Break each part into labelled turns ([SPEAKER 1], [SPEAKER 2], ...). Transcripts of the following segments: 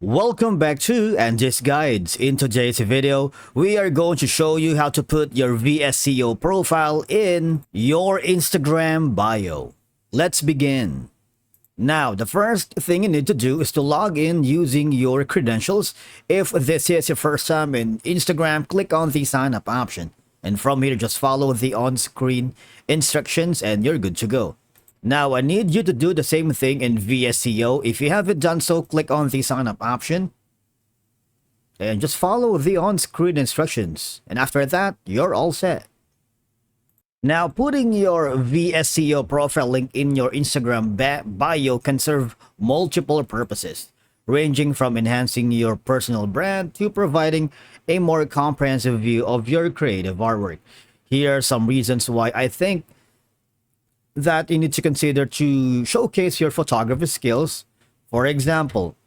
[SPEAKER 1] Welcome back to Angie's Guides. In today's video, we are going to show you how to put your VSCO profile in your Instagram bio. Let's begin. Now, the first thing you need to do is to log in using your credentials. If this is your first time in Instagram, click on the sign up option. And from here, just follow the on-screen instructions and you're good to go. Now, I need you to do the same thing in VSCO. If you haven't done so, click on the sign up option and just follow the on-screen instructions. And after that, you're all set. Now, putting your VSCO profile link in your Instagram bio can serve multiple purposes, ranging from enhancing your personal brand to providing a more comprehensive view of your creative artwork. Here are some reasons why I think that you need to consider to showcase your photography skills. For example,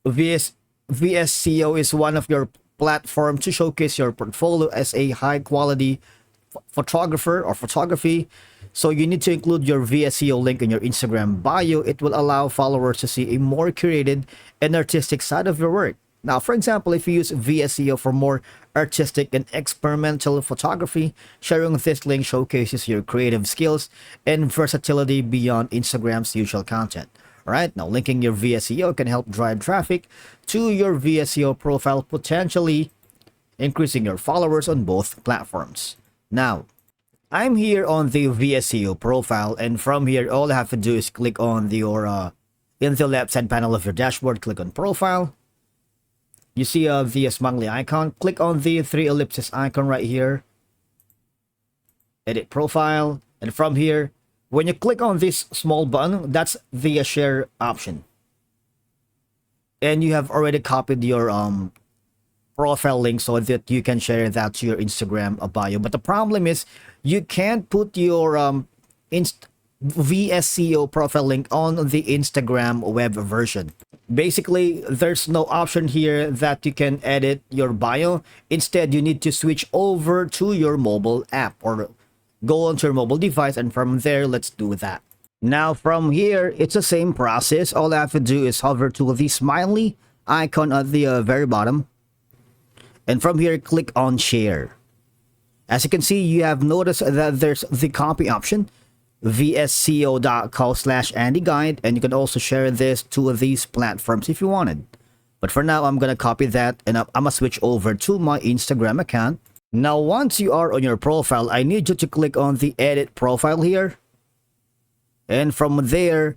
[SPEAKER 1] VSCO is one of your platform to showcase your portfolio as a high quality photographer or photography. So you need to include your VSCO link in your Instagram bio. It will allow followers to see a more curated and artistic side of your work. Now, for example, if you use VSCO for more artistic and experimental photography, sharing this link showcases your creative skills and versatility beyond Instagram's usual content. Alright, now linking your VSCO can help drive traffic to your VSCO profile, potentially increasing your followers on both platforms. Now, I'm here on the VSCO profile, and from here, all I have to do is click on in the left side panel of your dashboard, click on profile. You see the smiley icon. Click on the three ellipses icon right here. Edit profile. And from here, when you click on this small button, that's the share option. And you have already copied your profile link so that you can share that to your Instagram bio. But the problem is you can't put your VSCO profile link on the Instagram web version. Basically, there's no option here that you can edit your bio. Instead, you need to switch over to your mobile app or go onto your mobile device, and from there, let's do that. Now, from here, it's the same process. All I have to do is hover to the smiley icon at the very bottom. And from here, click on share. As you can see, you have noticed that there's the copy option. VSCO.co/AndyGuide, and you can also share this to these platforms if you wanted. But for now, I'm gonna copy that and I'm gonna switch over to my Instagram account. Now, once you are on your profile, I need you to click on the edit profile here, and from there,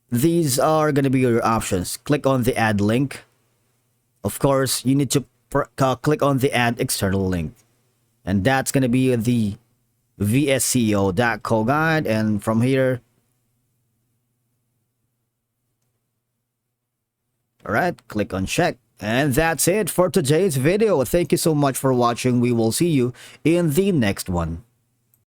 [SPEAKER 1] these are gonna be your options. Click on the add link. Of course, you need to click on the add external link, and that's gonna be the VSCO.co guide, and from here, alright, click on check. And that's it for today's video. Thank you so much for watching. We will see you in the next one.